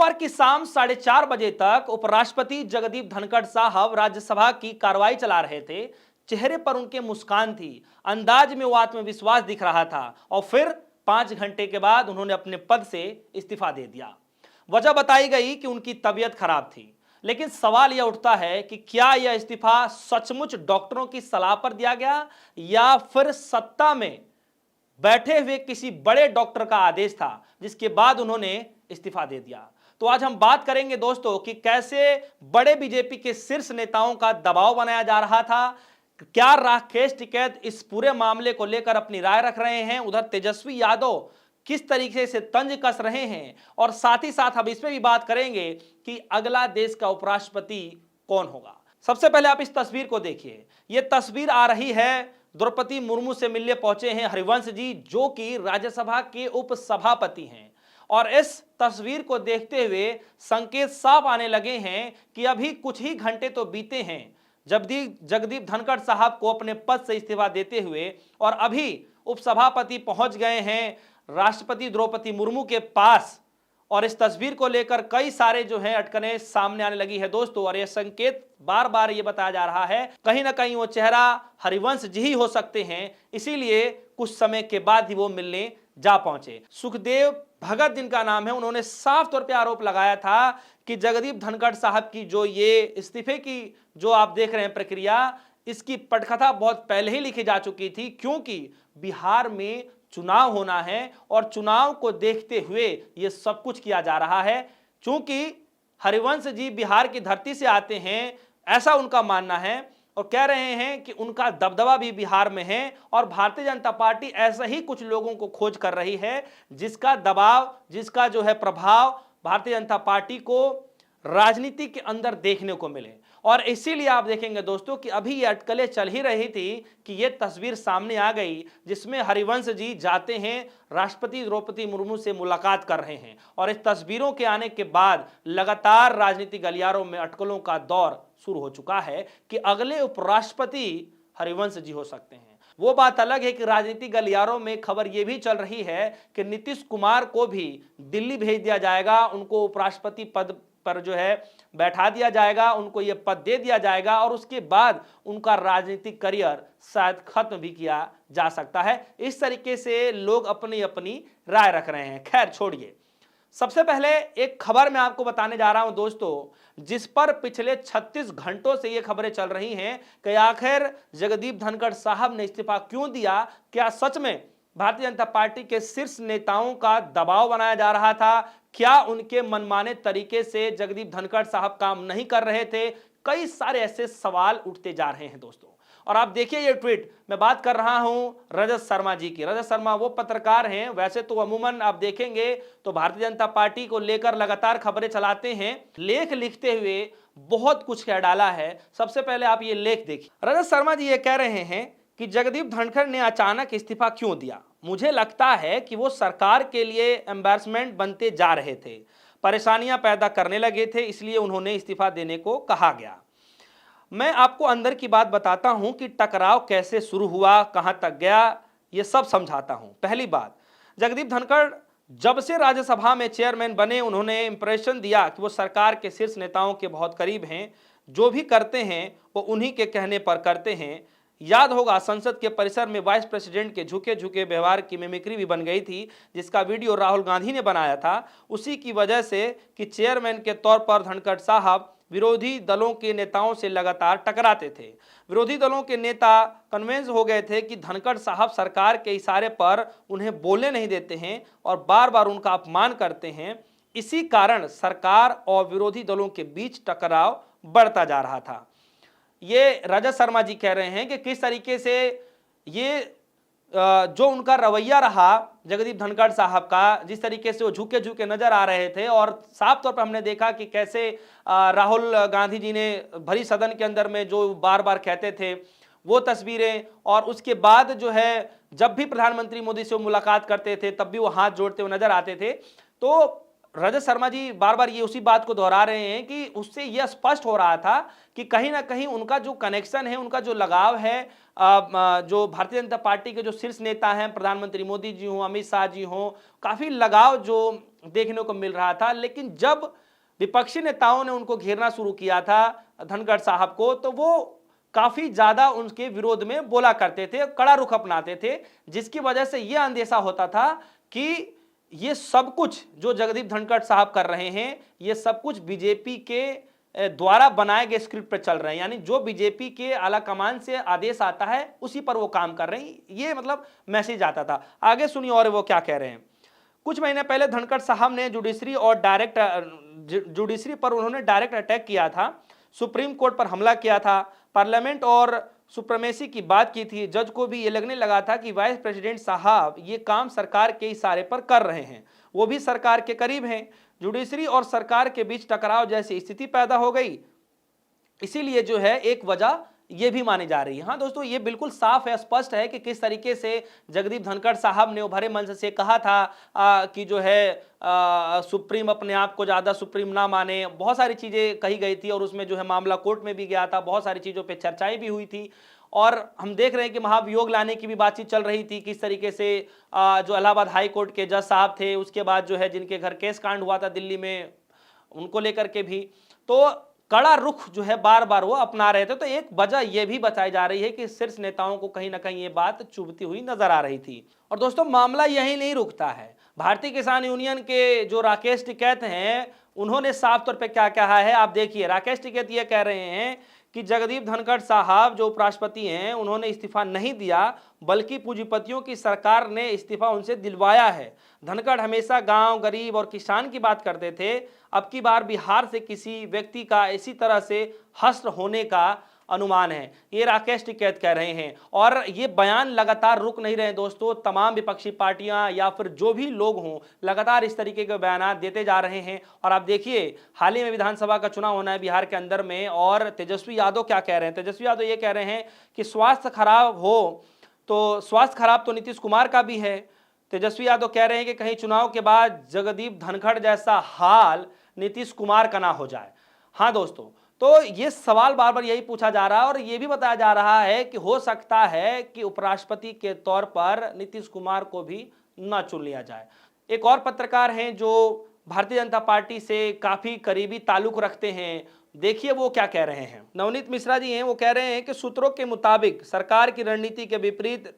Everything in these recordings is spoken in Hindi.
सोमवार की शाम 4:30 बजे तक उपराष्ट्रपति जगदीप धनखड़ साहब राज्यसभा की कार्रवाई चला रहे थे। चेहरे पर उनके मुस्कान थी, अंदाज में वो आत्मविश्वास दिख रहा था और फिर 5 घंटे के बाद उन्होंने अपने पद से इस्तीफा दे दिया। वजह बताई गई कि उनकी तबीयत खराब थी, लेकिन सवाल यह उठता है कि क्या यह इस्तीफा सचमुच डॉक्टरों की सलाह पर दिया गया या फिर सत्ता में बैठे हुए किसी बड़े डॉक्टर का आदेश था जिसके बाद उन्होंने इस्तीफा दे दिया। तो आज हम बात करेंगे दोस्तों कि कैसे बड़े बीजेपी के शीर्ष नेताओं का दबाव बनाया जा रहा था, क्या राकेश टिकैत इस पूरे मामले को लेकर अपनी राय रख रहे हैं, उधर तेजस्वी यादव किस तरीके से तंज कस रहे हैं, और साथ ही साथ हम इसमें भी बात करेंगे कि अगला देश का उपराष्ट्रपति कौन होगा। सबसे पहले आप इस तस्वीर को देखिए। यह तस्वीर आ रही है, द्रौपदी मुर्मू से मिलने पहुंचे हैं हरिवंश जी, जो कि राज्यसभा के उपसभापति हैं। और इस तस्वीर को देखते हुए संकेत साफ आने लगे हैं कि अभी कुछ ही घंटे तो बीते हैं जगदीप धनखड़ साहब को अपने पद से इस्तीफा देते हुए, और अभी उपसभापति पहुंच गए हैं राष्ट्रपति द्रौपदी मुर्मू के पास। और इस तस्वीर को लेकर कई सारे जो है अटकलें सामने आने लगी है दोस्तों, और यह संकेत बार बार ये बताया जा रहा है कहीं ना कहीं वो चेहरा हरिवंश जी ही हो सकते हैं, इसीलिए कुछ समय के बाद ही वो मिलने जा पहुंचे। सुखदेव भगत जिनका नाम है, उन्होंने साफ तौर पे आरोप लगाया था कि जगदीप धनखड़ साहब की जो ये इस्तीफे की जो आप देख रहे हैं प्रक्रिया, इसकी पटकथा बहुत पहले ही लिखी जा चुकी थी, क्योंकि बिहार में चुनाव होना है और चुनाव को देखते हुए यह सब कुछ किया जा रहा है। चूंकि हरिवंश जी बिहार की धरती से आते हैं, ऐसा उनका मानना है, और कह रहे हैं कि उनका दबदबा भी बिहार में है, और भारतीय जनता पार्टी ऐसे ही कुछ लोगों को खोज कर रही है जिसका दबाव, जिसका जो है प्रभाव भारतीय जनता पार्टी को राजनीति के अंदर देखने को मिले। और इसीलिए आप देखेंगे दोस्तों कि अभी ये अटकलें चल ही रही थी कि ये तस्वीर सामने आ गई जिसमें हरिवंश जी जाते हैं, राष्ट्रपति द्रौपदी मुर्मू से मुलाकात कर रहे हैं, और इस तस्वीरों के आने के बाद लगातार राजनीतिक गलियारों में अटकलों का दौर शुरू हो चुका है कि अगले उपराष्ट्रपति हरिवंश जी हो सकते हैं। वो बात अलग है कि राजनीतिक गलियारों में खबर यह भी चल रही है कि नीतीश कुमार को भी दिल्ली भेज दिया जाएगा, उनको उपराष्ट्रपति पद पर जो है बैठा दिया जाएगा, उनको यह पद दे दिया जाएगा, और उसके बाद उनका राजनीतिक करियर शायद खत्म भी किया जा सकता है। इस तरीके से लोग अपनी अपनी राय रख रहे हैं। खैर छोड़िए, सबसे पहले एक खबर मैं आपको बताने जा रहा हूं दोस्तों, जिस पर पिछले 36 घंटों से ये खबरें चल रही हैं कि आखिर जगदीप धनखड़ साहब ने इस्तीफा क्यों दिया। क्या सच में भारतीय जनता पार्टी के शीर्ष नेताओं का दबाव बनाया जा रहा था? क्या उनके मनमाने तरीके से जगदीप धनखड़ साहब काम नहीं कर रहे थे? कई सारे ऐसे सवाल उठते जा रहे हैं दोस्तों। और आप देखिए ये ट्वीट, मैं बात कर रहा हूं रजत शर्मा जी की। रजत शर्मा वो पत्रकार हैं, वैसे तो अमूमन आप देखेंगे तो भारतीय जनता पार्टी को लेकर लगातार खबरें चलाते हैं, लेख लिखते हुए बहुत कुछ कह डाला है। सबसे पहले आप ये लेख देखिए। रजत शर्मा जी ये कह रहे हैं कि जगदीप धनखड़ ने अचानक इस्तीफा क्यों दिया। मुझे लगता है कि वो सरकार के लिए एम्बैरसमेंट बनते जा रहे थे, परेशानियां पैदा करने लगे थे, इसलिए उन्होंने इस्तीफा देने को कहा गया। मैं आपको अंदर की बात बताता हूं कि टकराव कैसे शुरू हुआ, कहां तक गया, ये सब समझाता हूं। पहली बात, जगदीप धनखड़ जब से राज्यसभा में चेयरमैन बने, उन्होंने इंप्रेशन दिया कि वो सरकार के शीर्ष नेताओं के बहुत करीब हैं, जो भी करते हैं वो उन्हीं के कहने पर करते हैं। याद होगा संसद के परिसर में वाइस प्रेसिडेंट के झुके झुके व्यवहार की मिमिक्री भी बन गई थी, जिसका वीडियो राहुल गांधी ने बनाया था, उसी की वजह से कि चेयरमैन के तौर पर धनखड़ साहब विरोधी दलों के नेताओं से लगातार टकराते थे। विरोधी दलों के नेता कन्विंस हो गए थे कि धनखड़ साहब सरकार के इशारे पर उन्हें बोलने नहीं देते हैं और बार बार उनका अपमान करते हैं। इसी कारण सरकार और विरोधी दलों के बीच टकराव बढ़ता जा रहा था। ये रजत शर्मा जी कह रहे हैं कि किस तरीके से ये जो उनका रवैया रहा जगदीप धनखड़ साहब का, जिस तरीके से वो झुके झुके नजर आ रहे थे, और साफ तौर पर हमने देखा कि कैसे राहुल गांधी जी ने भरी सदन के अंदर में जो बार बार कहते थे वो तस्वीरें, और उसके बाद जो है जब भी प्रधानमंत्री मोदी से वो मुलाकात करते थे तब भी वो हाथ जोड़ते हुए नजर आते थे। तो रजत शर्मा जी बार बार ये उसी बात को दोहरा रहे हैं कि उससे यह स्पष्ट हो रहा था कि कहीं ना कहीं उनका जो कनेक्शन है, उनका जो लगाव है, जो भारतीय जनता पार्टी के जो शीर्ष नेता हैं, प्रधानमंत्री मोदी जी हों, अमित शाह जी हों, काफ़ी लगाव जो देखने को मिल रहा था। लेकिन जब विपक्षी नेताओं ने उनको घेरना शुरू किया था धनखड़ साहब को, तो वो काफी ज्यादा उनके विरोध में बोला करते थे, कड़ा रुख अपनाते थे, जिसकी वजह से यह अंदेशा होता था कि ये सब कुछ जो जगदीप धनखड़ साहब कर रहे हैं, ये सब कुछ बीजेपी के द्वारा बनाए गए स्क्रिप्ट पर चल रहे हैं, यानी जो बीजेपी के आला कमान से आदेश आता है उसी पर वो काम कर रहे हैं, ये मतलब मैसेज आता था। आगे सुनिए और वो क्या कह रहे हैं। कुछ महीने पहले धनखड़ साहब ने जुडिशरी पर उन्होंने डायरेक्ट अटैक किया था, सुप्रीम कोर्ट पर हमला किया था, पार्लियामेंट और सुप्रीमेसी की बात की थी। जज को भी ये लगने लगा था कि वाइस प्रेसिडेंट साहब ये काम सरकार के इशारे पर कर रहे हैं, वो भी सरकार के करीब हैं। जुडिशरी और सरकार के बीच टकराव जैसी स्थिति पैदा हो गई, इसीलिए जो है एक वजह ये भी मानी जा रही है। हाँ दोस्तों, ये बिल्कुल साफ है, स्पष्ट है कि किस तरीके से जगदीप धनखड़ साहब ने उभरे मंच से कहा था कि जो है सुप्रीम अपने आप को ज़्यादा सुप्रीम ना माने। बहुत सारी चीज़ें कही गई थी और उसमें जो है मामला कोर्ट में भी गया था, बहुत सारी चीज़ों पे चर्चाएं भी हुई थी। और हम देख रहे हैं कि महाभियोग लाने की भी बातचीत चल रही थी, किस तरीके से जो इलाहाबाद हाई कोर्ट के जज साहब थे, उसके बाद जो है जिनके घर केस कांड हुआ था दिल्ली में, उनको लेकर के भी तो कड़ा रुख जो है बार बार वो अपना रहे थे। तो एक वजह यह भी बताई जा रही है कि शीर्ष नेताओं को कहीं ना कहीं ये बात चुभती हुई नजर आ रही थी। और दोस्तों, मामला यही नहीं रुकता है। भारतीय किसान यूनियन के जो राकेश टिकैत हैं, उन्होंने साफ तौर पे क्या कहा है, आप देखिए। राकेश टिकैत ये कह रहे हैं कि जगदीप धनखड़ साहब जो उपराष्ट्रपति हैं, उन्होंने इस्तीफा नहीं दिया, बल्कि पूंजीपतियों की सरकार ने इस्तीफा उनसे दिलवाया है। धनखड़ हमेशा गांव, गरीब और किसान की बात करते थे। अब की बार बिहार से किसी व्यक्ति का इसी तरह से हश्र होने का अनुमान है, ये राकेश टिकैत कह रहे हैं। और ये बयान लगातार रुक नहीं रहे दोस्तों, तमाम विपक्षी पार्टियां या फिर जो भी लोग हों, लगातार इस तरीके के बयान देते जा रहे हैं। और आप देखिए, हाल ही में विधानसभा का चुनाव होना है बिहार के अंदर में, और तेजस्वी यादव क्या कह रहे हैं। तेजस्वी यादव ये कह रहे हैं कि स्वास्थ्य खराब हो तो स्वास्थ्य खराब तो नीतीश कुमार का भी है। तेजस्वी यादव कह रहे हैं कि कहीं चुनाव के बाद जगदीप धनखड़ जैसा हाल नीतीश कुमार का ना हो जाए। हाँ दोस्तों, तो ये सवाल बार बार यही पूछा जा रहा है और ये भी बताया जा रहा है कि हो सकता है कि उपराष्ट्रपति के तौर पर नीतीश कुमार को भी न चुन लिया जाए। एक और पत्रकार हैं जो भारतीय जनता पार्टी से काफी करीबी ताल्लुक रखते हैं, देखिए वो क्या कह रहे हैं। नवनीत मिश्रा जी हैं, वो कह रहे हैं कि सूत्रों के मुताबिक सरकार की रणनीति के विपरीत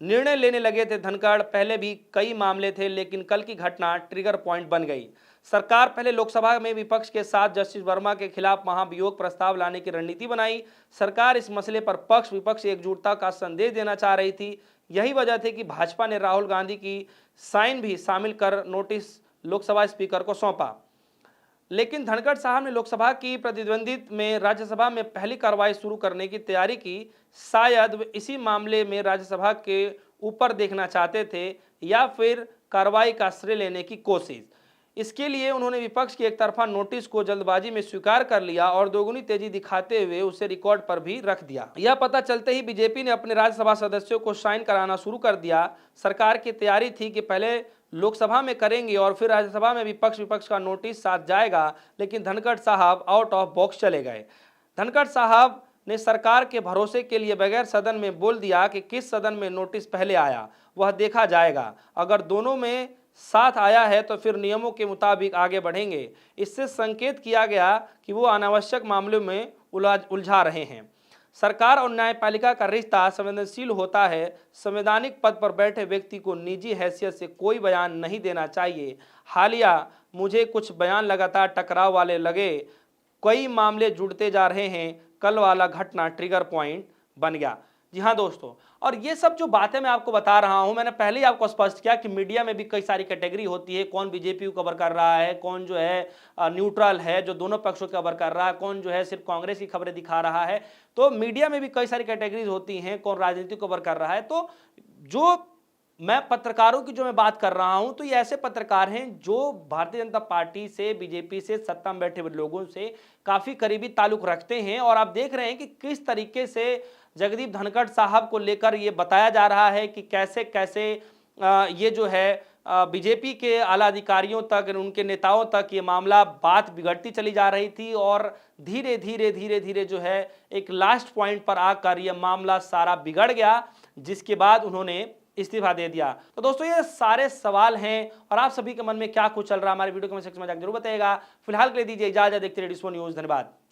निर्णय लेने लगे थे धनखड़। पहले भी कई मामले थे, लेकिन कल की घटना ट्रिगर पॉइंट बन गई। सरकार पहले लोकसभा में विपक्ष के साथ जस्टिस वर्मा के खिलाफ महाभियोग प्रस्ताव लाने की रणनीति बनाई। सरकार इस मसले पर पक्ष विपक्ष एकजुटता का संदेश देना चाह रही थी। यही वजह थी कि भाजपा ने राहुल गांधी की साइन भी शामिल कर नोटिस लोकसभा स्पीकर को सौंपा। लेकिन धनखड़ साहब ने लोकसभा की प्रतिद्वंदित में राज्यसभा में पहली कार्रवाई शुरू करने की तैयारी की। शायद वे इसी मामले में राज्यसभा के ऊपर देखना चाहते थे या फिर कार्रवाई का श्रेय लेने की कोशिश। इसके लिए उन्होंने विपक्ष की एकतरफा नोटिस को जल्दबाजी में स्वीकार कर लिया और दोगुनी तेजी दिखाते हुए उसे रिकॉर्ड पर भी रख दिया। यह पता चलते ही बीजेपी ने अपने राज्यसभा सदस्यों को साइन कराना शुरू कर दिया। सरकार की तैयारी थी कि पहले लोकसभा में करेंगे और फिर राज्यसभा में विपक्ष का नोटिस साथ जाएगा, लेकिन धनखड़ साहब आउट ऑफ बॉक्स चले गए। धनखड़ साहब ने सरकार के भरोसे के लिए बगैर सदन में बोल दिया कि किस सदन में नोटिस पहले आया वह देखा जाएगा। अगर दोनों में साथ आया है तो फिर नियमों के मुताबिक आगे बढ़ेंगे। इससे संकेत किया गया कि वो अनावश्यक मामलों में उलझा रहे हैं। सरकार और न्यायपालिका का रिश्ता संवेदनशील होता है। संवैधानिक पद पर बैठे व्यक्ति को निजी हैसियत से कोई बयान नहीं देना चाहिए। हालिया मुझे कुछ बयान लगातार टकराव वाले लगे, कई मामले जुड़ते जा रहे हैं। कल वाला घटना ट्रिगर पॉइंट बन गया। जी हाँ दोस्तों, और ये सब जो बातें मैं आपको बता रहा हूं, मैंने पहले ही आपको स्पष्ट किया कि मीडिया में भी कई सारी कैटेगरी होती है। कौन बीजेपी को कवर कर रहा है, कौन जो है न्यूट्रल है जो दोनों पक्षों को कवर कर रहा है, कौन जो है सिर्फ कांग्रेस की खबरें दिखा रहा है। तो मीडिया में भी कई सारी कैटेगरीज होती हैं, कौन राजनीति कवर कर रहा है। तो जो मैं पत्रकारों की जो मैं बात कर रहा हूं, तो ये ऐसे पत्रकार हैं जो भारतीय जनता पार्टी से, बीजेपी से, सत्ता में बैठे हुए लोगों से काफी करीबी ताल्लुक रखते हैं। और आप देख रहे हैं कि किस तरीके से जगदीप धनखड़ साहब को लेकर ये बताया जा रहा है कि कैसे कैसे ये जो है बीजेपी के आला अधिकारियों तक, उनके नेताओं तक ये मामला बात बिगड़ती चली जा रही थी और धीरे धीरे जो है एक लास्ट पॉइंट पर आकर यह मामला सारा बिगड़ गया, जिसके बाद उन्होंने इस्तीफा दे दिया। तो दोस्तों ये सारे सवाल हैं और आप सभी के मन में क्या कुछ चल रहा है हमारे वीडियो कमेंट सेक्शन में जाकर जरूर बताइएगा। फिलहाल के लिए दीजिए इजाजत, देखते रहिए डिस्को न्यूज़। धन्यवाद।